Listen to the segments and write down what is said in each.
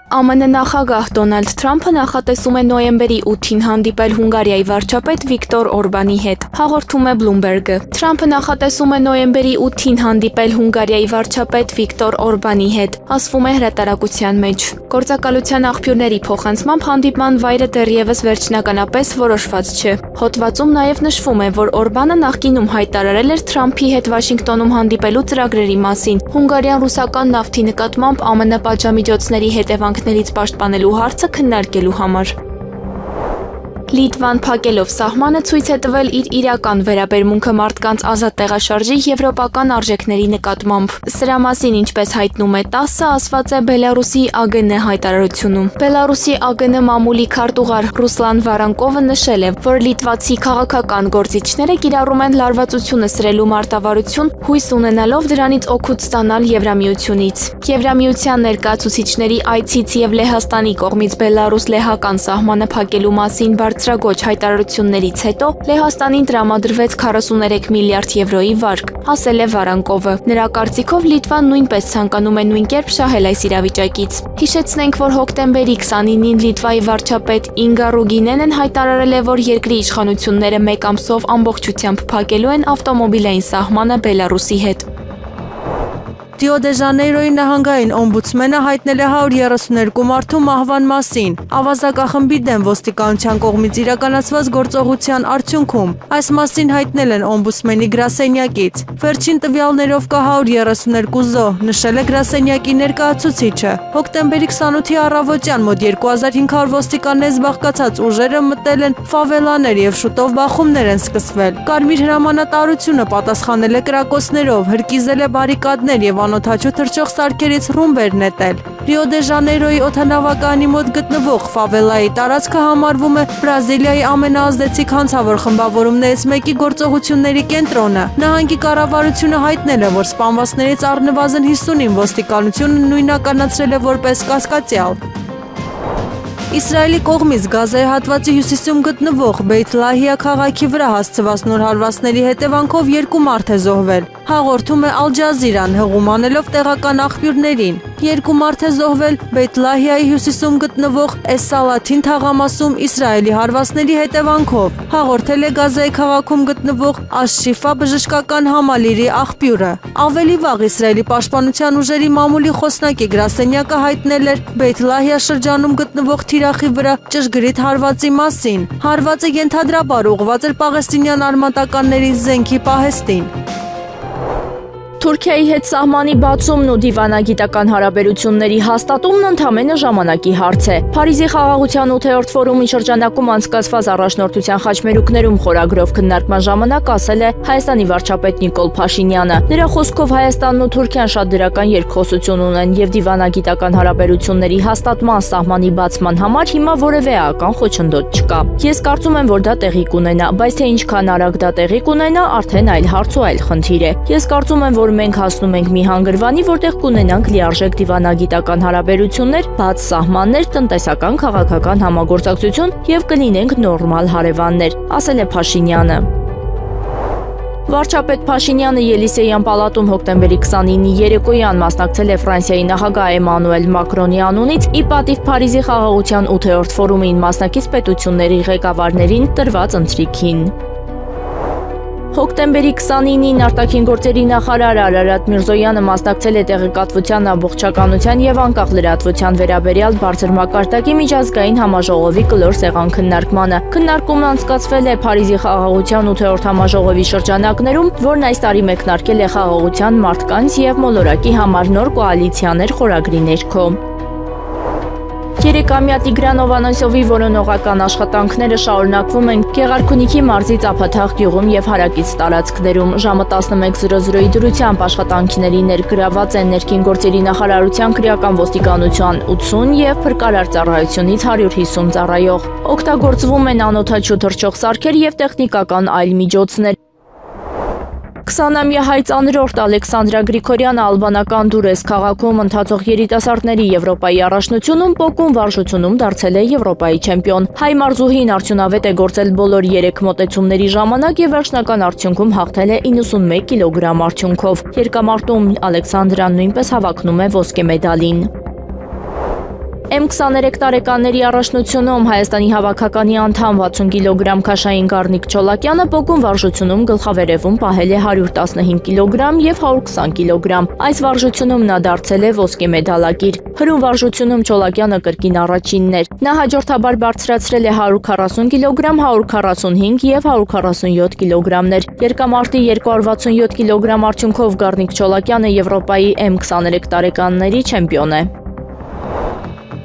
ԱՄՆ նախագահ Դոնալդ Թրամփը նախատեսում է նոյեմբերի 8-ին հանդիպել Հունգարիայի վարչապետ Վիկտոր Օրբանի հետ, հաղորդում է Bloomberg-ը։ Թրամփը նախատեսում է նոյեմբերի 8-ին հանդիպել Հունգարիայի վարչապետ Վիկտոր Օրբանի հետ, ասվում է հրատարակության մեջ։ Գործակալության աղբյուրների փոխանցմամբ հանդիպման վայրը դեռևս վերջնականապես որոշված չէ։ Հոդվածում նաև նշվում է, որ Օրբանը նախկինում հայտարարել էր Թրամփի հետ Վաշինգտոնում հանդիպելու ծրագրերի մասին, հունգարյան ռուսական նավթի նկատմամբ ԱՄՆ պատժամիջոցների հետևանքներից պաշտպանելու հարցը քննարկելու համար։ Լիտվան փակելով սահմանը ցույց է տվել իր իրական վերաբերմունքը մարդկանց ազատ տեղաշարժի եվրոպական արժեքների նկատմամբ։ Սրա մասին, ինչպես հայտնում է ՏԱՍՍ-ը, ասված է Բելարուսի ԱԳՆ հայտարարությունում։ Բելարուսի ԱԳՆ մամուլի քարտուղար Ռուսլան Վարանկովը նշել է, որ լիտվացի քաղաքական գործիչները կիրառում են լարվածությունը սրելու մարտավարություն, հույս ունենալով դրանից օգուտ ստանալ Եվրամիությունից։ Եվրամիության ներկայացուցիչների այցից եւ Լեհաստանի կողմից Բելարուս-լեհական սահմանը փակելու մասին բարձրագոչ հայտարարություններից հետո Լեհաստանին տրամադրվեց 43 միլիարդ եվրոյի վարկ, ասել է Վարանկովը։ Նրա կարծիքով Լիտվան նույնպես ցանկանում է նույն կերպ շահել այս իրավիճակից։ Հիշեցնենք, որ հոկտեմբերի 29-ին Լիտվայի վարչապետ Ինգա Ռուգինենն հայտարարել է, որ երկրի իշխանությունները մեկ ամսով ամբողջությամբ փակելու են ավտոմոբիլային սահմանը Բելարուսի հետ։ Ռիո դե Ժանեյրոյի նահանգային օմբուդսմենը հայտնել է 132 մարդու մահվան մասին ավազակախմբի դեմ ոստիկանության կողմից իրականացված գործողության արդյունքում։ Այս մասին հայտնել են օմբուդսմենի գրասենյակից։ Վերջին տվյալներով կա 132 զոհ, նշել է գրասենյակի ներկայացուցիչը։ Հոկտեմբերի 28-ի առավոտյան մոտ 2500 ոստիկաններից բաղկացած ուժերը մտել են ֆավելաներ եւ շուտով բախումներ են սկսվել։ Կարմիր հրամանատարությունը պատասխանել է կրակոցներով, հրկիզել է բարիկադներ եւ անօթաչու թռչող սարքերից ռումբեր նետել։ Ռիո դե Ժանեյրոյի օդանավակայանի մոտ գտնվող ֆավելայի տարածքը համարվում է Բրազիլիայի ամենաազդեցիկ հանցավոր խմբավորումներից մեկի գործողությունների կենտրոնը։ Նահանգի կառավարությունը հայտնել է, որ սպանվածներից առնվազն 50-ին ոստիկանությունը նույնականացրել է որպես կասկածյալ։ Իսրայելի կողմից Գազայի հատվածի հյուսիսում գտնվող Բեյթ Լահիա քաղաքի վրա հասցված նոր հարվածների հետևանքով 2 մարդ է զոհվել, հաղորդում է Ալ Ջազիրան, հղում անելով տեղական աղբյուրներին։ 2 մարդ է զոհվել Բեյթ Լահիայի հյուսիսում գտնվող Էս-Սալաթին թաղամասում Իսրայելի հարվածների հետևանքով, հաղորդել է Գազայի քաղաքում գտնվող Աշ-Շիֆա բժշկական համալիրի աղբյուրը։ Ավելի վաղ Իսրայելի պաշտպանության ուժերի մամուլի խոսնակի գրասենյակը հայտնել էր Բեյթ Լահիա շրջանում գտնվող թիրախի վրա ճշգրիտ հարվածի մասին։ Հարվածը ենթադրաբար ուղղված էր պաղեստինյան արմատականների զենքի պահեստին։ Թուրքիայի հետ սահմանի բացումն ու դիվանագիտական հարաբերությունների հաստատումն ընդամենը ժամանակի հարց է։ Փարիզի խաղաղության 8-րդ ֆորումի շրջանակում անցկացված առաջնորդության խաչմերուկներում խորագրով քննարկման ժամանակ ասել է Հայաստանի վարչապետ Նիկոլ Փաշինյանը։ Նրա խոսքով Հայաստանն ու Թուրքիան շատ դրական երկխոսություն ունեն եւ դիվանագիտական հարաբերությունների հաստատման սահմանի բացման համար հիմա որևէ էական խոչընդոտ չկա։ Ես կարծում եմ, որ դա տեղի կունենա, բայց թե ինչքան արագ դա տեղի կունենա, արդեն այլ հարց ու այլ խնդիր է։ Ես կարծում եմ, որ մենք հասնում ենք մի հանգրվանի, որտեղ կունենանք լիարժեք դիվանագիտական հարաբերություններ, բաց սահմաններ, տնտեսական, քաղաքական համագործակցություն եւ կլինենք նորմալ հարևաններ, ասել է Փաշինյանը։ Վարչապետ Փաշինյանը Ելիսեյան պալատում հոկտեմբերի 29-ի երեկոյան մասնակցել է Ֆրանսիայի նախագահ Էմանուել Մակրոնի անունից ի պատիվ Փարիզի խաղաղության 8-րդ ֆորումին մասնակից պետությունների ղեկավարներին տրված ընթրիքին։ Հոկտեմբերի 29-ին արտաքին գործերի նախարար Արարատ Միրզոյանը մասնակցել է տեղեկատվության ամբողջականության եւ անկախ լրատվության վերաբերյալ բարձր մակարդակի միջազգային համաժողովի կլոր սեղան քննարկմանը։ Քննարկումն անցկացվել է Փարիզի խաղաղության 8-րդ համաժողովի շրջանակներում, որն այս տարի մեկնարկել է խաղաղության, մարդկանց եւ մոլորակի համար նոր կոալիցիաներ խորագրի ներքո։ 3-ամյա Տիգրան Հովհաննիսյանի որոնողական աշխատանքները շարունակվում են Գեղարքունիքի մարզի Ծափաթաղ գյուղում եւ հարակից տարածքներում։ Ժամը 11:00-ի դրությամբ աշխատանքների ներգրաված են ներքին գործերի նախարարության քրեական ոստիկանության 80 եւ փրկարար ծառայությունից 150 ծառայող։ Օգտագործվում են անօթաչու թռչող սարքեր եւ տեխնիկական այլ միջոցներ։ 20-ամյա հայ ծանրորդ Ալեքսանդրա Գրիգորյանը ալբանական Դուրես քաղաքում ընթացող երիտասարդների Եվրոպայի առաջնությունում պոկում վարժությունում դարձել է Եվրոպայի չեմպիոն։ Հայ մարզուհին արդյունավետ է գործել բոլոր 3 մոտեցումների ժամանակ եւ վերջնական արդյունքում հաղթել է 91 կիլոգրամ արդյունքով։ Երկամարտում Ալեքսանդրան նույնպես հավակնում է ոսկե մեդալին։ M23 տարեկանների առաջնությունում Հայաստանի հավաքականի անդամ 60 կիլոգրամ քաշային Գառնիկ Չոլակյանը պոկուն վարժությունում գլխավերևում պահել է 115 կիլոգրամ եւ 120 կիլոգրամ։ Այս վարժությունում նա դարձել է ոսկե մեդալակիր։ Հրում վարժությունում Չոլակյանը կրկին առաջինն էր։ Նա հաջորդաբար բարձրացրել է 140 կիլոգրամ, 145 եւ 147 կիլոգրամներ։ Երկամարտի 267 կիլոգրամ արդյունքով Գառնիկ Չոլակյանը Եվրոպայի M23 տարեկանների չեմպիոն է։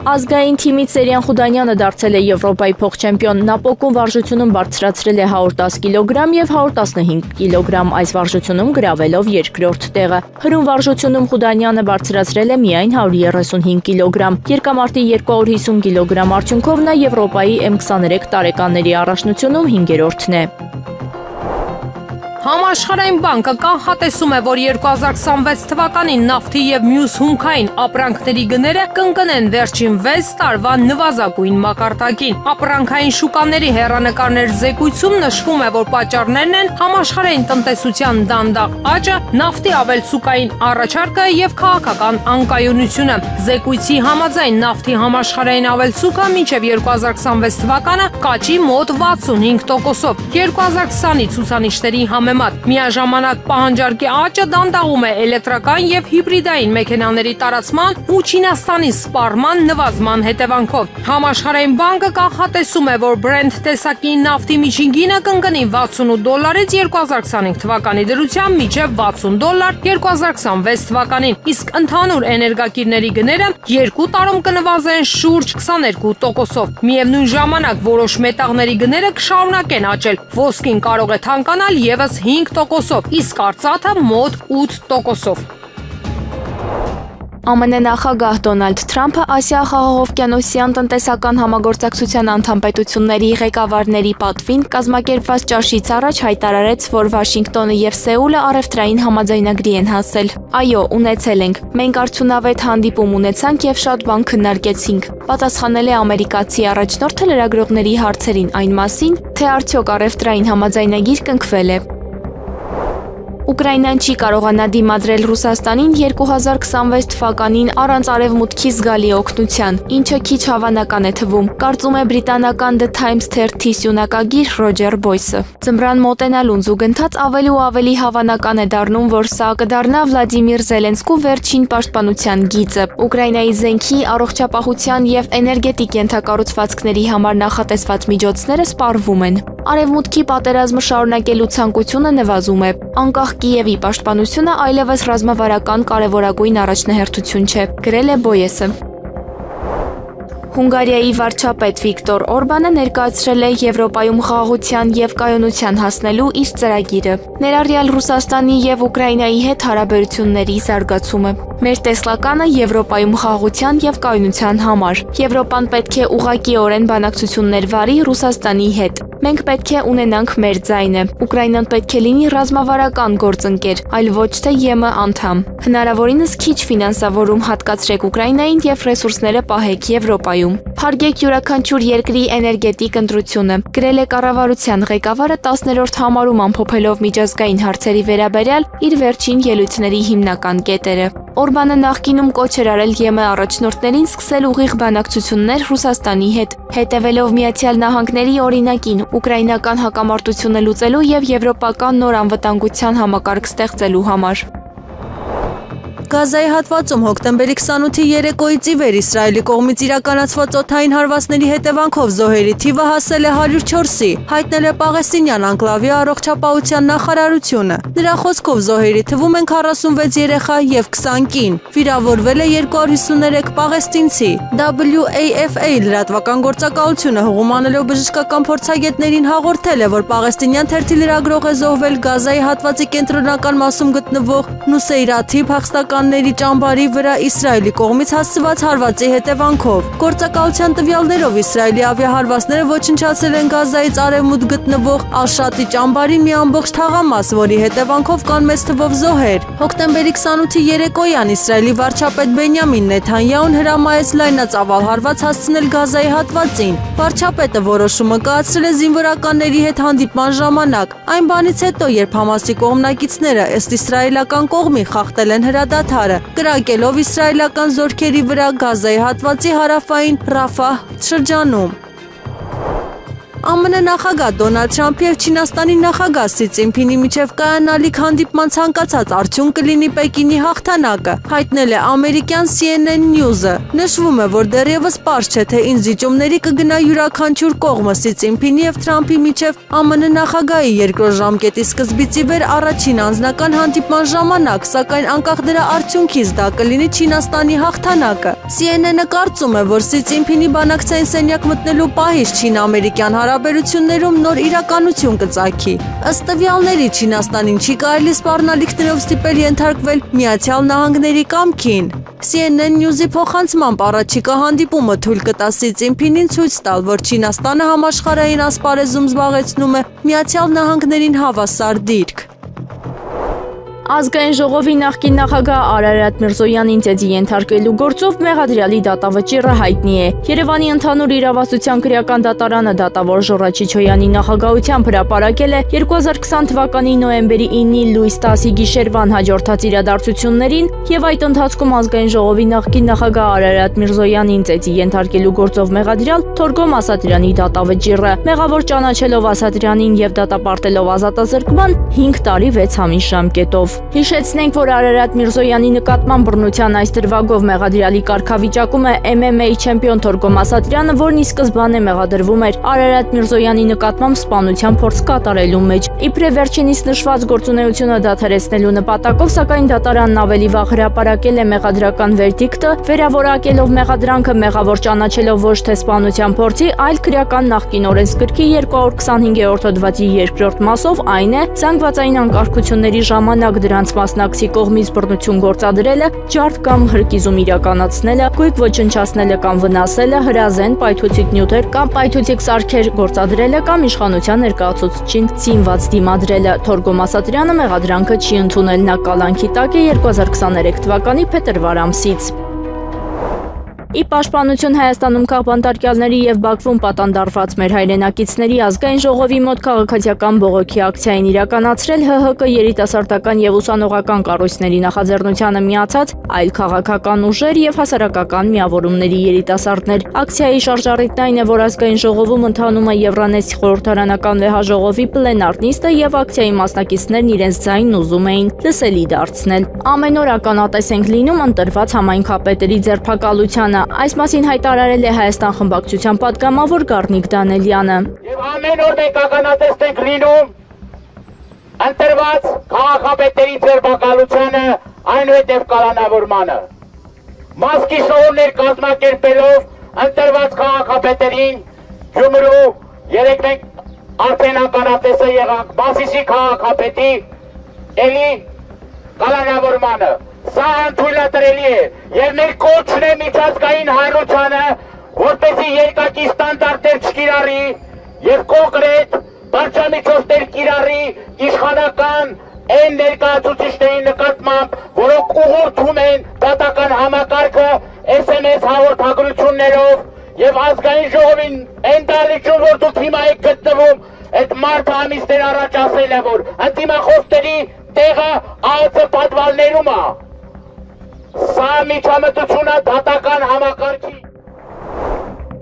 Ազգային թիմից Սերյան Խուդանյանը դարձել է Եվրոպայի փոխչեմպիոն։ Նա պոկուն վարժությունում բարձրացրել է 110 կիլոգրամ եւ 115 կիլոգրամ, այս վարժությունում գրավելով երկրորդ տեղը։ Հրում վարժությունում Խուդանյանը բարձրացրել է միայն 135 կիլոգրամ։ Երկամարտի 250 կիլոգրամ արդյունքով նա Եվրոպայի M23 տարեկանների առաջնությունում 5-րդն է։ Համաշխարհային բանկը կանխատեսում է, որ 2026 թվականին նավթի եւ մյուս հումքային ապրանքների գները կընկնեն վերջին 6 տարվա նվազագույն մակարդակին։ Ապրանքային շուկաների հեռանկարներ զեկույցում նշվում է, որ պատճառներն են համաշխարհային տնտեսության դանդաղ աճը, նավթի ավելցուկային առաջարկը եւ քաղաքական անկայունությունը։ Զեկույցի համաձայն նավթի համաշխարհային ավելցուկը մինչեւ 2026 թվականը կաճի մոտ 65%-ով։ 2020-ի ցուցանիշների Միաժամանակ պահանջարկի աճը դանդաղում է էլեկտրական եւ հիբրիդային մեքենաների տարածման ու Չինաստանի սպառման նվազման հետևանքով։ Համաշխարհային բանկը կանխատեսում է, որ Brent տեսակի նավթի միջին գինը կընկնի $68-ից 2025 թվականի դրությամբ մինչև $60 2026 թվականին, իսկ ընդհանուր էներգակիրների գները 2 տարում կնվազեն շուրջ 22%-ով։ Միևնույն ժամանակ որոշ մետաղների գները կշարունակեն աճել։ Ոսկին կարող է թանկանալ եւս 5%-ով, իսկ արծաթը մոտ 8%-ով։ ԱՄՆ նախագահ Դոնալդ Թրամփը Ասիա-Խաղաղօվկիանոսյան տնտեսական համագործակցության անդամ պետությունների ղեկավարների պատվին կազմակերպված ճաշից առաջ հայտարարեց, որ Վաշինգտոնը եւ Սեուլը առևտրային համաձայնագրի են հասել։ Այո, ունեցել ենք։ Մենք արդյունավետ հանդիպում ունեցանք եւ շատ բան քննարկեցինք։ Պատասխանել է ամերիկացի առաջնորդը լրագրողների հարցերին այն մասին, թե արդյոք առևտրային համաձայնագիր կնքվել է։ Ուկրաինան չի կարողանա դիմադրել Ռուսաստանին 2026 թվականին առանց արևմուտքի զգալի օգնության, ինչը քիչ հավանական է թվում, կարծում է բրիտանական The Times թերթի սյունակագիր Ռոջեր Բոյսը։ Ձմռան մոտենալուն զուգընթաց ավելի ու ավելի հավանական է դառնում, որ սա կդառնա Վլադիմիր Զելենսկու վերջին պաշտպանության գիծը։ Ուկրաինայի զենքի, առողջապահության եւ էներգետիկ ենթակառուցվածքների համար նախատեսված միջոցները սպառվում են։ Արևմուտքի պատերազմը շարունակելու ցանկությունը նվազում է։ Անկախ Կիևի պաշտպանությունը այլևս ռազմավարական կարևորագույն առաջնահերթություն չէ, գրել է Բոյեսը։ Հունգարիայի վարչապետ Վիկտոր Օրբանը ներկայացրել է Եվրոպայում խաղաղության եւ կայունության հասնելու իր ծրագիրը, ներառյալ Ռուսաստանի եւ Ուկրաինայի հետ հարաբերությունների զարգացումը։ Մեր տեսլականը Եվրոպայում խաղաղության եւ կայունության համար։ Եվրոպան պետք է ուղղակիորեն բանակցություններ վարի Ռուսաստանի հետ։ Մենք պետք է ունենանք մեր ձայնը։ Ուկրաինան պետք է լինի ռազմավարական գործընկեր, այլ ոչ թե ԵՄ անդամ։ Հնարավորինս քիչ ֆինանսավորում հատկացրեք Ուկրաինային եւ ռեսուրսները պահեք Եվրոպայում։ Հարգեք յուրաքանչյուր երկրի էներգետիկ ընտրությունը, գրել է կառավարության ղեկավարը 10-րդ համարում ամփոփելով միջազգային հարցերի վերաբերյալ իր վերջին ելույթների հիմնական կետերը։ Օրբանը նախկինում կոչ էր արել ԵՄ առաջնորդներին սկսել ուղիղ բանակցություններ Ռուսաստանի հետ, հետևելով Միացյալ Նահանգների օրինակին ուկրաինական հակամարտությունը լուծելու եւ եվրոպական նոր անվտանգության համակարգ ստեղծելու համար։ Գազայի հատվածում հոկտեմբերի 28-ի երեկոյից ի վեր Իսրայելի կողմից իրականացված օդային հարվածների հետևանքով զոհերի թիվը հասել է 104-ի, հայտնել է Պաղեստինյան անկլավի առողջապահության նախարարությունը։ Նրա խոսքով զոհերի թվում են 46 երեխա եւ 20 կին, վիրավորվել է 253 պաղեստինցի։ WAFA լրատվական գործակալությունը հողումանելով բժշկական փորձագետներին հաղորդել է, որ պաղեստինյան թերթի լրագրող է զոհվել Գազայի հատվածի կենտրոնական մասում գտնվող Նուսեյրաթի փախստականների ճամբարի վրա Իսրայելի կողմից հասցված հարվածի հետևանքով։ Գործակալության տվյալներով Իսրայելի ավիահարվածները ոչնչացրել են Գազայից արևմուտք գտնվող Ալ-Շատի ճամբարի մի ամբողջ թաղամաս, որի հետևանքով կան մեծ թվով զոհեր։ Հոկտեմբերի 28-ի երեկոյան Իսրայելի վարչապետ Բենյամին Նեթանյահուն հրամայեց լայնածավալ հարված հասցնել Գազայի հատվածին։ Վարչապետը որոշումը կայացրել է զինվորականների հետ հանդիպման ժամանակ, այն բանից հետո, երբ Համասի կողմնակիցները ըստ իսրայելական կողմի խախտել են հրադադարը։ Կաթարը, կրակելով իսրայելական զորքերի վրա Գազայի հատվածի հարավային Ռաֆահ շրջանում։ ԱՄՆ նախագահ Դոնալդ Թրամփի և Չինաստանի նախագահ Սի Ցզինփինի միջև կայանալիք հանդիպման ցանկացած արդյունք կլինի Պեկինի հաղթանակը, հայտնել է ամերիկյան CNN News-ը։ Նշվում է, որ դեռևս պարզ չէ, թե ինչ զիջումների կգնա յուրաքանչյուր կողմը Սի Ցզինփինի և Թրամփի միջև ԱՄՆ նախագահի երկրորդ ժամկետի սկզբից ի վեր առաջին անձնական հանդիպման ժամանակ, սակայն անկախ դրա արդյունքից դա կլինի Չինաստանի հաղթանակը։ CNN-ը կարծում է, որ Սի Ցզինփինի բանակցային սենյակ մտնելու պահից չին-ամերիկյան հարաբերություններում նոր իրականություն կծագի։ Ըստ տվյալների Չինաստանին չի կարելի սպառնալիքներով ստիպել ենթարկվել Միացյալ Նահանգների կամքին։ CNN News-ի փոխանցմամբ առաջիկա հանդիպումը թույլ կտա Սի Ցզինփինին ցույց տալ, որ Չինաստանը համաշխարհային ասպարեզում զբաղեցնում է Միացյալ Նահանգներին հավասար դիրք։ Ազգային ժողովի նախկին նախագահ Արարատ Միրզոյանին ծեծի ենթարկելու գործով մեղադրյալի դատավճիռը հայտնի է։ Երևանի ընդհանուր իրավասության քրեական դատարանը դատավոր Ժորա Չիչոյանի նախագահությամբ հրապարակել է 2020 թվականի նոյեմբերի 9-ի լույս 10-ի գիշերվան հաջորդած իրադարձություններին եւ այդ ընթացքում ազգային ժողովի նախկին նախագահ Արարատ Միրզոյանին ծեծի ենթարկելու գործով մեղադրյալ Թորգոմ Ասատրյանի դատավճիռը։ Մեղավոր ճանաչելով Ասատրյանին եւ դատապարտելով ազատազրկման 5 տարի 6 ամիս ժամկետով։ Հիշեցնենք, որ Արարատ Միրզոյանի նկատմամբ բռնության այս դրվագով մեղադրյալի կարգավիճակում է MMA չեմպիոն Թորգոմ Ասատրյանը, որն ի սկզբանե մեղադրվում էր Արարատ Միրզոյանի նկատմամբ սպանության փորձ կատարելու մեջ։ Իբրև վերջինիս նշված գործունեությունը դադարեցնելու նպատակով, սակայն դատարանն ավելի վաղ հրապարակել է մեղադրական վերդիկտը, վերավորակելով մեղադրանքը մեղավոր ճանաչելով ոչ թե սպանության փորձի, այլ քրեական նախկին օրենսգրքի 225-րդ հոդվածի 2-րդ մասով, այն է զանգվածային անկարգությունների ժամանակ դրանց մասնակցի կողմից բռնություն գործադրելը, ջարդ կամ հրկիզում իրականացնելը, գույք ոչնչացնելը կամ վնասելը, հրազեն, պայթուցիկ նյութեր կամ պայթուցիկ սարքեր գործադրելը կամ իշխանության ներկայացուցչին զինված դիմադրելը։ Թորգոմ Ասատրյանը մեղադրանքը չի ընդունել, նա կալանքի տակ է 2023 թվականի փետրվար ամսից։ Ի պաշտպանություն Հայաստանում քաղբանտարկյալների եւ Բաքվում պատանդարված մեր հայրենակիցների ազգային ժողովի մոտ քաղաքացիական բողոքի ակցիային իրականացրել ՀՀԿ երիտասարդական եւ ուսանողական կառույցների նախաձեռնությանը միացած այլ քաղաքական ուժեր եւ հասարակական միավորումների երիտասարդներ։ Ակցիայի շարժառիթն այն է, որ ազգային ժողովում ընթանում է Եվրանեսի խորհրդարանական վեհաժողովի պլենար նիստը եւ ակցիայի մասնակիցներն իրենց ձայնն ուզում էին լսելի դարձնել։ Ամեն օր ականատես ենք լինում ընտրված համայնքապետերի ձերբակալությանը։ Այս մասին հայտարարել է Հայաստան խմբակցության պատգամավոր Գառնիկ Դանելյանը։ Եվ ամեն օր մենք ականատես ենք լինում ընտրված քաղաքապետերի ձերբակալությանը, այնուհետև կալանավորմանը։ Մասկի շոուներ կազմակերպելով ընտրված քաղաքապետերին Գյումրու երեք մենք արդեն ականատեսը եղանք Մասիսի քաղաքապետի էլի կալանավորմանը։ Սա անթույլատրելի է եւ մեր կոչն է միջազգային հանրությանը, որպեսզի երկակի ստանդարտներ չկիրառի եւ կոնկրետ բարչամիջոցներ կիրառի իշխանական այն ներկայացուցիչների նկատմամբ, որոնք ուղղորդում են դատական համակարգը SMS հաղորդագրություններով եւ ազգային ժողովին այն դալիճում, որ դուք հիմա եք գտնվում, այդ մարդ ամիսներ առաջ ասել է, որ ընդդիմախոսների տեղը ԱԱՑ պատվալներում է։ Սա միջամտությունը դատական համակարգի։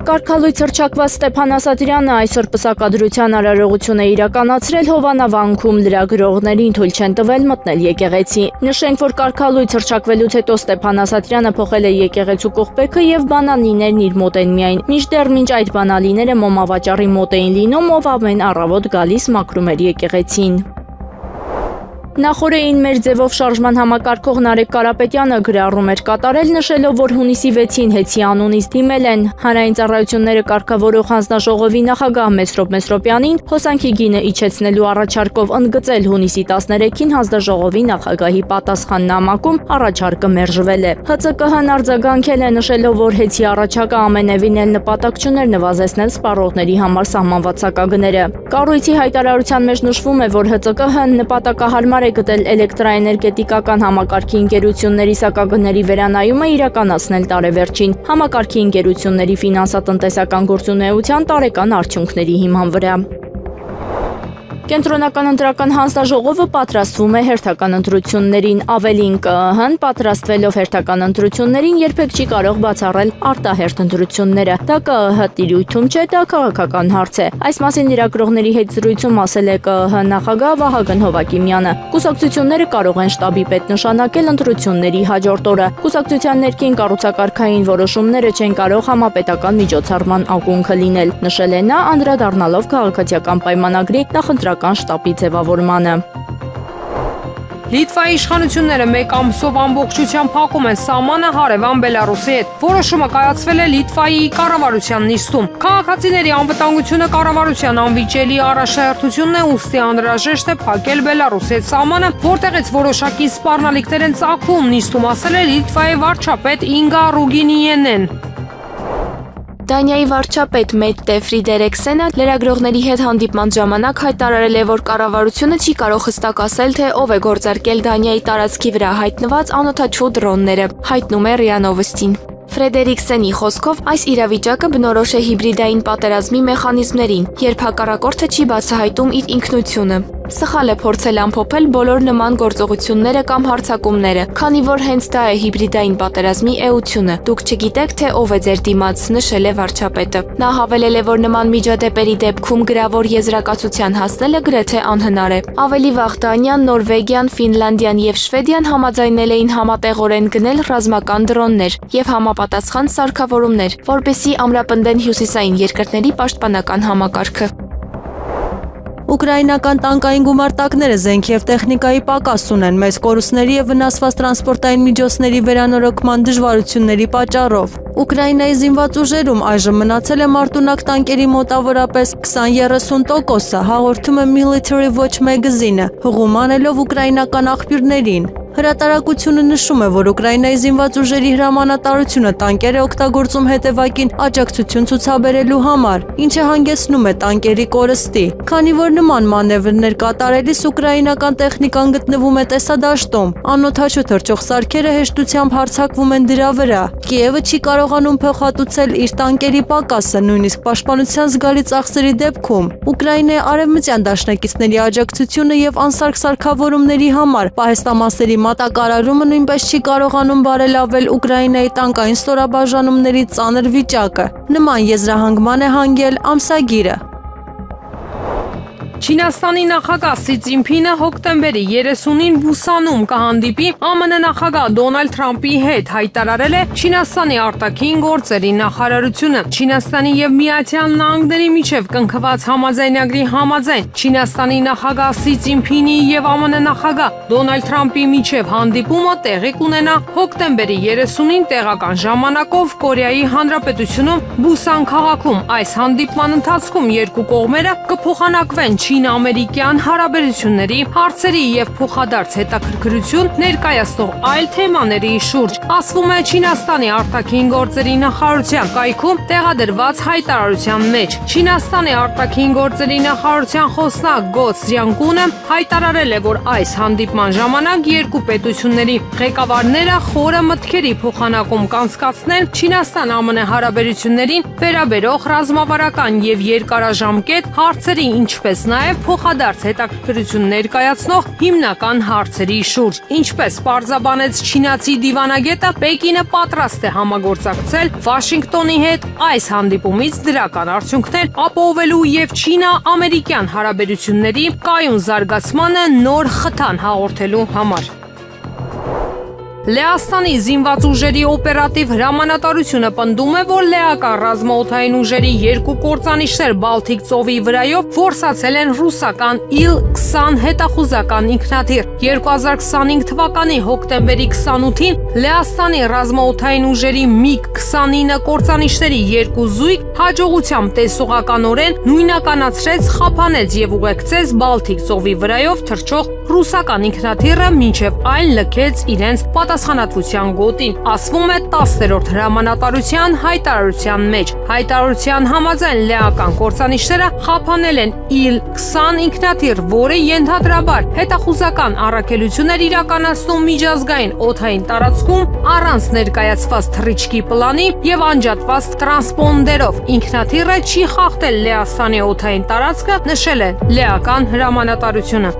Կարգալույց հռչակված Ստեփան Ասատրյանը այսօր պսակադրության արարողություն է իրականացրել Հովանավանքում, լրագրողներին թույլ չեն տվել մտնել եկեղեցի։ Նշենք, որ կարգալույց հռչակվելուց հետո Ստեփան Ասատրյանը փոխել է եկեղեցու կողպեքը եւ բանալիներն իր մոտ են միայն։ Մինչդեռ մինչ այդ բանալիները մոմավաճառի մոտ էին լինում, ով ամեն առավոտ գալիս մաքրում էր եկեղեցին։ Նախորդին մեր ձևով շարժման համակարգող Նարեկ Կարապետյանը գրառում էր կատարել, նշելով, որ հունիսի 6-ին Հեցի անունից դիմել են հանրային ծառայությունները կարգավորող հանձնաժողովի նախագահ Մեսրոպ Մեսրոպյանին հոսանքի գինը իջեցնելու առաջարկով ընդգծել հունիսի 13-ին հանձնաժողովի նախագահի պատասխաննամակում առաջարկը մերժվել է։ ՀԾԿՀ-ն արձագանքել է, նշելով, որ Հեցի առաջարկը ամենևին էլ նպատակ չուներ նվազեցնել սպառողների համար սահմանված սակագները։ Կառույցի հայտարարության մեջ նշվում է, որ ՀԾԿՀ-ն նպատակահարմար է գտել էլեկտրաէներգետիկական համակարգի ընկերությունների սակագների վերանայումը իրականացնել տարեվերջին համակարգի ընկերությունների ֆինանսատնտեսական գործունեության տարեկան արդյունքների հիման վրա։ Կենտրոնական ընտրական հանձնաժողովը պատրաստվում է հերթական ընտրություններին, ավելին ԿԸՀ-ն պատրաստվելով հերթական ընտրություններին երբեք չի կարող բացառել արտահերթ ընտրությունները։ Դա ԿԸՀ տիրույթում չէ, դա քաղաքական հարց է։ Այս մասին լրագրողների հետ զրույցում ասել է ԿԸՀ նախագահ Վահագն Հովակիմյանը։ Կուսակցությունները կարող են շտաբի պետ նշանակել ընտրությունների հաջորդ օրը։ Կուսակցության ներքին կառուցակարգային որոշումները չեն կարող համապետական միջոցառման ակունքը լինել, նշել է նա, անդրադառնալով քաղաքացիական պայմանագրի նախընտրական շտաբի ձևավորմանը։ Լիտվայի իշխանությունները մեկ ամսով ամբողջությամբ փակում են սահմանը հարևան Բելարուսի հետ։ Որոշումը կայացվել է Լիտվայի կառավարության նիստում։ Քաղաքացիների անվտանգությունը կառավարության անվիճելի առաջնահերթությունն է, ուստի անհրաժեշտ է փակել Բելարուսի հետ սահմանը, որտեղից որոշակի սպառնալիքներ են ծագում, նիստում ասել է Լիտվայի վարչապետ Ինգա Ռուգինիենեն։ Դանիայի վարչապետ Մեթե Ֆրիդերիքսենը լրագրողների հետ հանդիպման ժամանակ հայտարարել է, որ կառավարությունը չի կարող հստակ ասել, թե ով է գործարկել Դանիայի տարածքի վրա հայտնված անօդաչու դրոնները, հայտնում է ՌԻԱ Նովոստին։ Ֆրեդերիքսենի խոսքով այս իրավիճակը բնորոշ է հիբրիդային պատերազմի մեխանիզմներին, երբ հակառակորդը չի բացահայտում իր ինքնությունը։ Սխալ է փորձել ամփոփել բոլոր նման գործողությունները կամ հարձակումները, քանի որ հենց դա է հիբրիդային պատերազմի էությունը։ Դուք չգիտեք, թե ով է ձեր դիմաց, նշել է վարչապետը։ Նա հավելել է, որ նման միջադեպերի դեպքում գրավոր եզրակացության հասնելը գրեթե անհնար է։ Ավելի վաղ Դանիան, Նորվեգիան, Ֆինլանդիան եւ Շվեդիան համաձայնել էին համատեղորեն գնել ռազմական դրոններ եւ համապատասխան սարքավորումներ, որպեսզի ամրապնդեն հյուսիսային երկրների պաշտպանական համակարգը։ Ուկրաինական տանկային գումարտակները զենք և տեխնիկայի պակաս ունեն մեծ կորուստների և վնասված տրանսպորտային միջոցների վերանորոգման դժվարությունների պատճառով։ Ուկրաինայի զինված ուժերում այժմ մնացել է մարտունակ տանկերի մոտավորապես 20-30%-ը, հաղորդում է Military Watch Magazine-ը, հղում անելով ուկրաինական աղբյուրներին։ Հրատարակությունը նշում է, որ Ուկրաինայի զինված ուժերի հրամանատարությունը տանկեր է օգտագործում հետևակին աջակցություն ցուցաբերելու համար, ինչը հանգեցնում է տանկերի կորստի։ Քանի որ նման մանևրներ կատարելիս ուկրաինական տեխնիկան գտնվում է տեսադաշտում, անօդաչու թռչող սարքերը հեշտությամբ հարձակվում են դրա վրա։ Կիևը չի կարողանում փոխհատուցել իր տանկերի պակասը, նույնիսկ պաշտպանության զգալի ծախսերի դեպքում։ Ուկրաինայի արևմտյան դաշնակիցների աջակցությունը և անսարք սարքավորումների համար պահեստամասերի մատակարարումը նույնպես չի կարողանում բարելավել Ուկրաինայի տանկային ստորաբաժանումների ծանր վիճակը։ Նման եզրահանգման է հանգել ամսագիրը։ Չինաստանի նախագահ Սի Ցզինփինը հոկտեմբերի 30-ին Բուսանում կհանդիպի ԱՄՆ նախագահ Դոնալդ Թրամփի հետ, հայտարարել է Չինաստանի արտաքին գործերի նախարարությունը։ Չինաստանի եւ Միացյալ Նահանգների միջև կնքված համաձայնագրի համաձայն Չինաստանի նախագահ Սի Ցզինփինի եւ ԱՄՆ նախագահ Դոնալդ Թրամփի միջև հանդիպումը տեղի կունենա հոկտեմբերի 30-ին տեղական ժամանակով Կորեայի Հանրապետությունում Բուսան քաղաքում։ Այս հանդիպման ընթացքում երկու կողմերը կփոխանակվեն Չին-ամերիկյան հարաբերությունների հարցերի եւ փոխադարձ հետաքրքրություն ներկայացնող այլ թեմաների շուրջ։ Ասվում է Չինաստանի արտաքին գործերի նախարարության կայքում տեղադրված հայտարարության մեջ։ Չինաստանի արտաքին գործերի նախարարության խոսնակ Գո Ցզյանկունը հայտարարել է, որ այս հանդիպման ժամանակ երկու պետությունների ղեկավարները խորը մտքերի փոխանակում կանցկացնեն Չինաստան-ԱՄՆ հարաբերություններին վերաբերող ռազմավարական եւ երկարաժամկետ հարցերի, ինչպես նաև փոխադարձ հետաքրքրություն ներկայացնող հիմնական հարցերի շուրջ։ Ինչպես պարզաբանեց չինացի դիվանագետը, Պեկինը պատրաստ է համագործակցել Վաշինգտոնի հետ այս հանդիպումից դրական արդյունքներ ապահովելու եւ Չինա-ամերիկյան հարաբերությունների կայուն զարգացմանը նոր խթան հաղորդելու համար։ Լեհաստանի զինված ուժերի օպերատիվ հրամանատարությունը պնդում է, որ լեհական ռազմաօդային ուժերի երկու կործանիչներ Բալթիկ ծովի վրայով որսացել են ռուսական Il-20 հետախուզական ինքնաթիռ։ 2025 թվականի հոկտեմբերի 28-ին Լեհաստանի ռազմաօդային ուժերի MiG-29 կործանիչների երկու զույգ հաջողությամբ տեսողականորեն նույնականացրեց, խափանեց եւ ուղեկցեց Բալթիկ ծովի վրայով թռչող ռուսական ինքնաթիռը, մինչև այն լքեց իրենց պատասխանատվության գոտին, ասվում է 10-րդ հրամանատարության հայտարարության մեջ։ Հայտարարության համաձայն լեական կործանիչները խափանել են Il-20 ինքնաթիռ, որը ենթադրաբար հետախուզական առաքելություններ իրականացնում միջազգային օդային տարածքում առանց ներկայացված թռիչքի պլանի եւ անջատված տրանսպոնդերով։ Ինքնաթիռը չի խախտել Լեհաստանի օդային տարածքը, նշել է լեական հրամանատարությունը։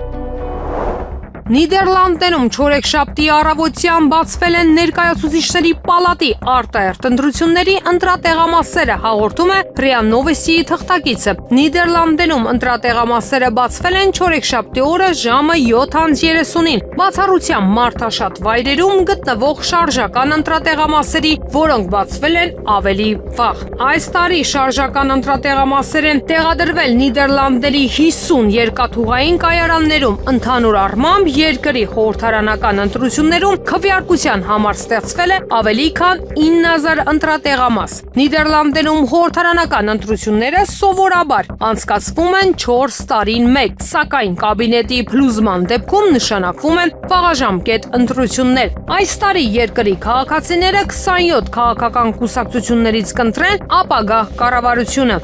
Նիդերլանդներում չորեքշաբթի առավոտյան բացվել են ներկայացուցիչների պալատի արտահերթ ընտրությունների ընտրատեղամասերը, հաղորդում է ՌԻԱ Նովոստիի թղթակիցը։ Նիդերլանդներում ընտրատեղամասերը բացվել են չորեքշաբթի օրը ժամը 7:30-ին։ Բացառությամբ մարդաշատ վայրերում գտնվող շարժական ընտրատեղամասերի, որոնք բացվել են ավելի վաղ։ Այս տարի շարժական ընտրատեղամասեր են տեղադրվել Նիդերլանդների 50 երկաթուղային կայարաններում, ընդհանուր առմամբ երկրի խորհրդարանական ընտրություններում քվեարկության համար ստեղծվել է ավելի քան 9000 ընտրատեղամաս։ Նիդերլանդներում խորհրդարանական ընտրությունները սովորաբար անցկացվում են 4 տարին մեկ, սակայն կաբինետի փլուզման դեպքում նշանակվում են վաղաժամկետ ընտրություններ։ Այս տարի երկրի քաղաքացիները 27 քաղաքական կուսակցություններից կընտրեն ապագա կառավարությունը։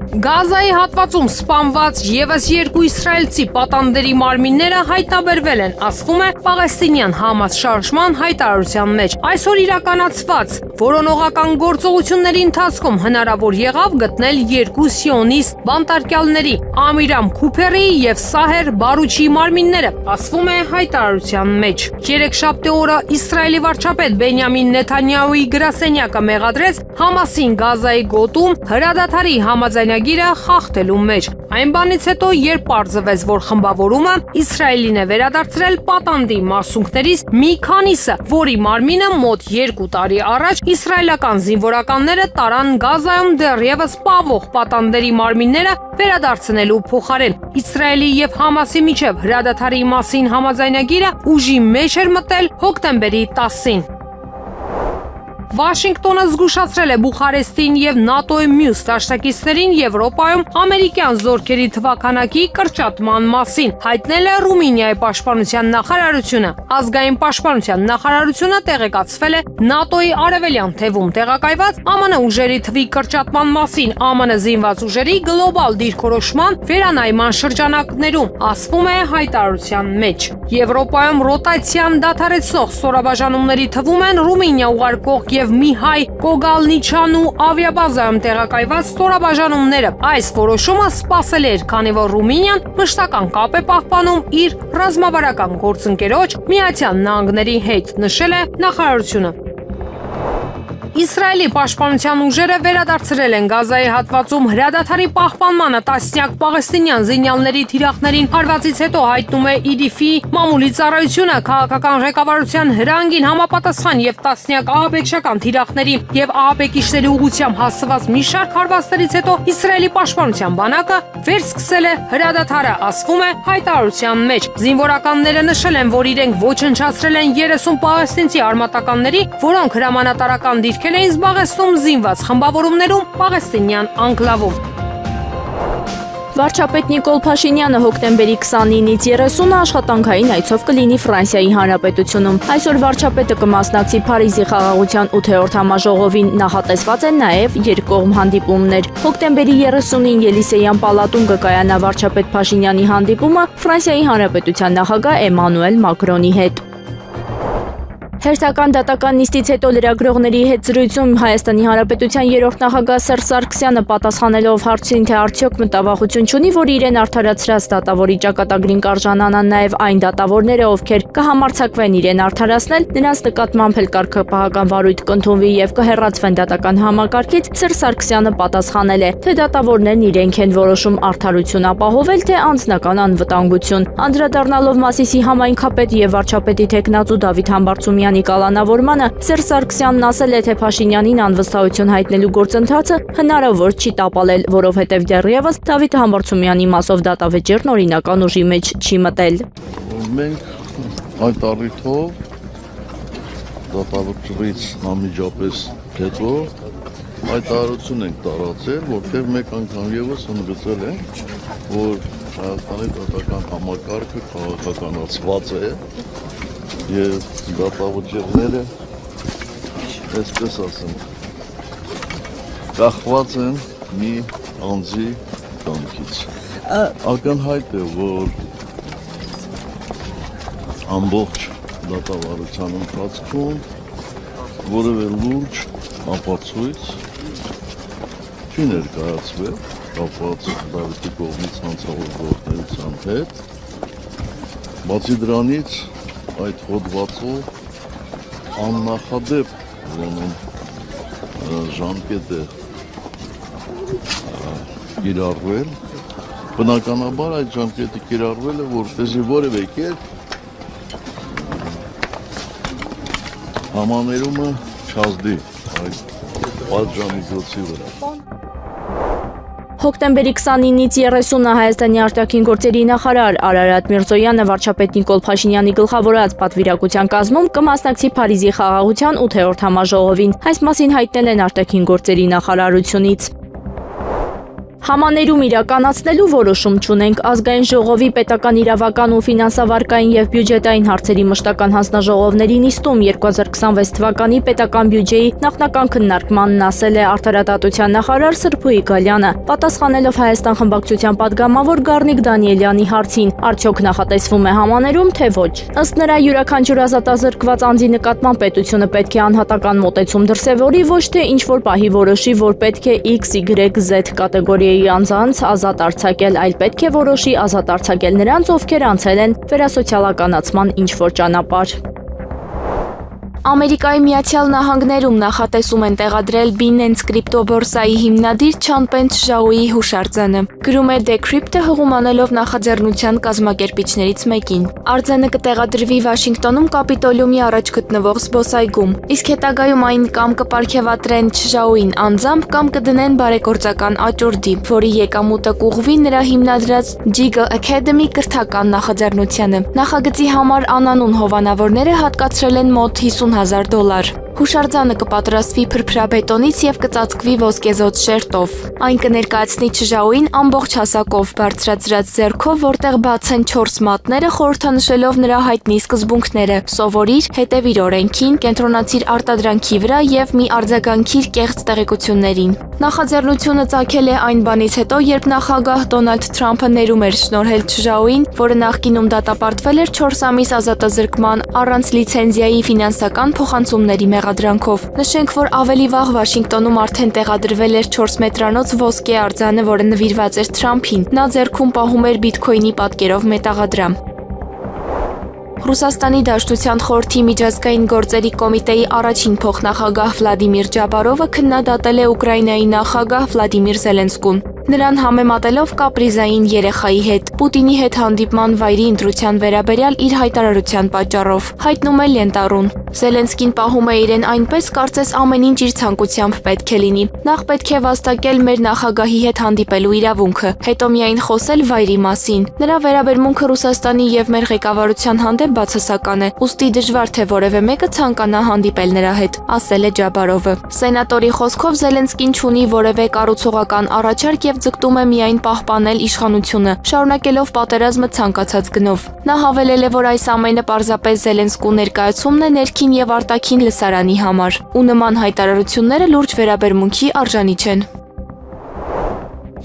Գազայի հատվածում սպանված եւս 2 իսրայելցի պատանդերի մարմինները հայտնաբերվել են, ասվում է պաղեստինյան Համաս շարժման հայտարարության մեջ։ Այսօր իրականացված որոնողական գործողությունների ընթացքում հնարավոր եղավ գտնել 2 սիոնիստ բանտարկյալների՝ Ամիրամ Քուփերի եւ Սահեր Բարուչի մարմինները, ասվում է հայտարարության մեջ։ Երեքշաբթի օրը Իսրայելի վարչապետ Բենյամին Նեթանյահուի գրասենյակը մեղադրեց Համասին Գազայի գոտում հրադադարի համաձայնագիրը խախտելու մեջ։ Այն բանից հետո, երբ պարզվեց, որ խմբավորումը Իսրայելին է վերադարձրել պատանդի մասունքներից մի քանիսը, որի մարմինը մոտ 2 տարի առաջ իսրայելական զինվորականները տարան Գազայում դեռևս պահվող պատանդերի մարմինները վերադարձնելու փոխարեն։ Իսրայելի եւ Համասի միջև հրադադարի մասին համաձայնագիրը ուժի մեջ էր մտել հոկտեմբերի 10-ին։ Վաշինգտոնը զգուշացրել է Բուխարեստին եւ ՆԱՏՕ-ի մյուս դաշնակիցներին Եվրոպայում ամերիկյան զորքերի թվաքանակի կրճատման մասին, հայտնել է Ռումինիայի պաշտպանության նախարարությունը։ Ազգային պաշտպանության նախարարությունը տեղեկացվել է ՆԱՏՕ-ի արևելյան թևում տեղակայված ԱՄՆ ուժերի թվի կրճատման մասին ԱՄՆ զինված ուժերի գլոբալ դիրքորոշման վերանայման շրջանակներում, ասվում է հայտարարության մեջ։ Եվրոպայում ռոտացիան դադարեցնող ստորաբաժանումների թվում են Ռումինիա ուղարկող եւ Միհայ Կոգալնիչանու ավիաբազայում տեղակայված ստորաբաժանումները։ Այս որոշումը սպասել էր, քանի որ Ռումինիան մշտական կապ է պահպանում իր ռազմավարական գործընկերոջ Միացյալ Նահանգների հետ, նշել է նախարարությունը։ Իսրայելի պաշտպանության ուժերը վերադարձրել են Գազայի հատվածում հրադադարի պահպանմանը տասնյակ պաղեստինյան զինյալների թիրախներին հարվածից հետո, հայտնում է IDF-ի մամուլի ծառայությունը։ Քաղաքական ղեկավարության հրանգին համապատասխան եւ տասնյակ ահաբեկչական թիրախների եւ ահաբեկիչների ուղղությամբ հասցված մի շարք հարվածներից հետո Իսրայելի պաշտպանության բանակը վերսկսել է հրադադարը, ասվում է հայտարարության մեջ։ Զինվորականները նշել են, որ իրենք ոչնչացրել են 30 պաղեստինցի արմատականների, որոնք հրամանատարական դիրքեր էին զբաղեցնում զինված խմբավորումներում Պաղեստինյան անկլավում։ Վարչապետ Նիկոլ Փաշինյանը հոկտեմբերի 29-ից 30-ը աշխատանքային այցով կլինի Ֆրանսիայի Հանրապետությունում։ Այսօր վարչապետը կմասնակցի Փարիզի խաղաղության 8-րդ համաժողովին, նախատեսված են նաև երկկողմ հանդիպումներ։ Հոկտեմբերի 30-ին Ելիսեյան պալատում կկայանա վարչապետ Փաշինյանի հանդիպումը Ֆրանսիայի Հանրապետության նախագահ Էմանուել Մակրոնի հետ։ Հերթական դատական նիստից հետո լրագրողների հետ զրույցում Հայաստանի Հանրապետության երրորդ նախագահ Սերժ Սարգսյանը պատասխանելով հարցին, թե արդյոք մտավախություն չունի, որ իրեն արդարացրած դատավորի ճակատագրին կարժանանան նաև այն դատավորները, ովքեր կհամարձակվեն իրեն արդարացնել, նրանց նկատմամբ էլ կարգապահական վարույթ կընդունվի եւ կհեռացվեն դատական համակարգից, Սերժ Սարգսյանը պատասխանել է, թե դատավորներն իրենք են որոշում արդարություն ապահովել, թե անձնական անվտանգություն։ Անդրադառնալով Մասիսի համայնքապետ եւ վարչապետի թեկնածու Դավիթ Համբարձումյանի կալանավորմանը, Սերժ Սարգսյանն ասել է, թե Փաշինյանին անվստահություն հայտնելու գործընթացը հնարավոր չի տապալել, որովհետև դեռևս Դավիթ Համբարձումյանի մասով դատավեճերն օրինական ուժի մեջ չի մտել։ Մենք այդ առիթով դատավճռից անմիջապես հետո հայտարարություն ենք տարածել, որտեղ մեկ անգամ եւս ընդգծել ենք, որ Հայաստանի դատական համակարգը քաղաքականացված է եւ դատավճիռները, այսպես ասեմ, կախված են մի անձի կամքից։ Ակնհայտ է, որ ամբողջ դատավարության ընթացքում որևէ լուրջ ապացույց չի ներկայացվել կապված Դավիթի կողմից հանցավոր գործունեության հետ։ Բացի դրանից այդ հոդվածով աննախադեպ ժամկետ է կիրառվել, բնականաբար այդ ժամկետը կիրառվել է, որպեսզի որևէ կերպ համաներումը չազդի այդ պատժամիջոցի վրա։ Հոկտեմբերի 29-ից 30-ը Հայաստանի արտաքին գործերի նախարար Արարատ Միրզոյանը վարչապետ Նիկոլ Փաշինյանի գլխավորած պատվիրակության կազմում կմասնակցի Փարիզի խաղաղության 8-րդ համաժողովին։ Այս մասին հայտնել են արտաքին գործերի նախարարությունից։ Համաներում իրականացնելու որոշում չունենք, ազգային ժողովի պետական իրավական ու ֆինանսավարկային եւ բյուջետային հարցերի մշտական հանձնաժողովների նիստում 2026 թվականի պետական բյուջեի նախնական քննարկմանն ասել է արդարադատության նախարար Սրփուի Գալյանը, պատասխանելով Հայաստան խմբակցության падգամավոր Գառնիկ Դանիելյանի հարցին, արդյոք նախատեսվում է համաներում, թե ոչ։ Ըստ նրա յուրաքանչյուր ազատազրկված անձի նկատմամբ պետությունը պետք է անհատական մոտեցում դրսևորի, ոչ թե ինչ-որ պահի որոշի, որ պետք է XYZ կատեգորիայի անձանց ազատ արձակել, այլ պետք է որոշի ազատ արձակել նրանց, ովքեր անցել են վերասոցիալականացման ինչ-որ ճանապարհ։ Ամերիկայի Միացյալ Նահանգներում նախատեսում են տեղադրել Binance կրիպտոբորսայի հիմնադիր Չանպեն Չժաոյի հուշարձանը։ Գրում է Decrypt-ը հղում անելով նախաձեռնության կազմակերպիչներից մեկին։ Արձանը կտեղադրվի Վաշինգտոնում Կապիտոլիումի առաջ գտնվող զբոսայգում, իսկ հետագայում այն կամ կպարգևատրեն Չժաոյին անձամբ, կամ կդնեն բարեգործական աճուրդի, որի եկամուտը կուղղվի նրա հիմնադրած Jiggle Academy կրթական նախաձեռնությանը։ Նախագծի համար անանուն հովանավորները հատկացրել են մոտ $50,000։ Հուշարձանը կպատրաստվի փրփրաբետոնից եւ կծածկվի ոսկեզոծ շերտով։ Այն կներկայացնի Չժաոյին ամբողջ հասակով բարձրացրած ձեռքով, որտեղ բաց են 4 մատները, խորհրդանշելով նրա հայտնի սկզբունքները՝ սովորիր, հետևիր օրենքին, կենտրոնացիր արտադրանքի վրա եւ մի արձագանքիր կեղծ տեղեկություններին։ Նախաձեռնությունը ծագել է այն բանից հետո, երբ նախագահ Դոնալդ Թրամփը ներում էր շնորհել Չժաոյին, որը նախկինում դատապարտվել էր 4 ամիս ազատազրկման առանց լիցենզիայի ֆինանսական փոխանցումների մեղադրանքով։ Նշենք, որ ավելի վաղ Վաշինգտոնում արդեն տեղադրվել էր 4 մետրանոց ոսկե արձանը, որը նվիրված էր Թրամփին։ Նա ձեռքում պահում էր բիթքոյնի պատկերով մետաղադրամ։ Ռուսաստանի Դաշնության խորհրդի միջազգային գործերի կոմիտեի առաջին փոխնախագահ Վլադիմիր Ջաբարովը քննադատել է Ուկրաինայի նախագահ Վլադիմիր Զելենսկուն։ Նրան համեմատելով կապրիզային երեխայի հետ, Պուտինի հետ հանդիպման վայրի ընտրության վերաբերյալ իր հայտարարության պատճառով, հայտնում է Լենտարուն։ Զելենսկին պահում է իրեն այնպես, կարծես ամեն ինչ իր ցանկությամբ պետք է լինի։ Նախ պետք է վաստակել մեր նախագահի հետ հանդիպելու իրավունքը, հետո միայն խոսել վայրի մասին։ Նրա վերաբերմունքը Ռուսաստանի եւ մեր ղեկավարության հանդեպ բացասական է, ուստի դժվար թե որևէ մեկը ցանկանա հանդիպել նրա հետ, ասել է Ջաբարովը։ Սենատորի խոսքով Զելենսկին չունի որևէ կառուցողական առաջարկ եւ ձգտում է միայն պահպանել իշխանությունը, շարունակելով պատերազմը ցանկացած գնով։ Նա հավելել է, որ այս ամենը պարզապես Զելենսկու ներկայացումն է ներքին եւ արտաքին լսարանի համար, ու նման հայտարարությունները լուրջ վերաբերմունքի արժանի չեն։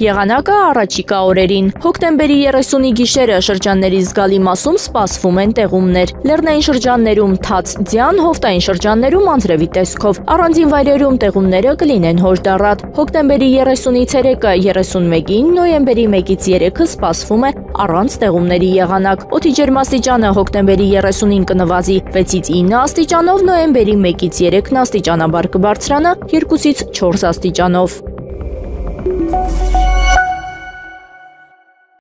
Եղանակը առաջիկա օրերին։ Հոկտեմբերի 30-ի գիշերը շրջանների զգալի մասում սպասվում են տեղումներ։ Լեռնային շրջաններում թաց ձյան, հովտային շրջաններում անձրևի տեսքով։ Առանձին վայրերում տեղումները կլինեն հոժդառատ։ Հոկտեմբերի 30-ից 3-ը 31-ին, նոյեմբերի 1-ից 3-ը սպասվում է առանց տեղումների եղանակ։ Օդի ջերմաստիճանը հոկտեմբերի 30-ին կնվազի 6-ից 9 աստիճանով, նոյեմբերի 1-ից 3-ն աստիճանաբար կբարձրանա 2-ից 4 աստիճանով։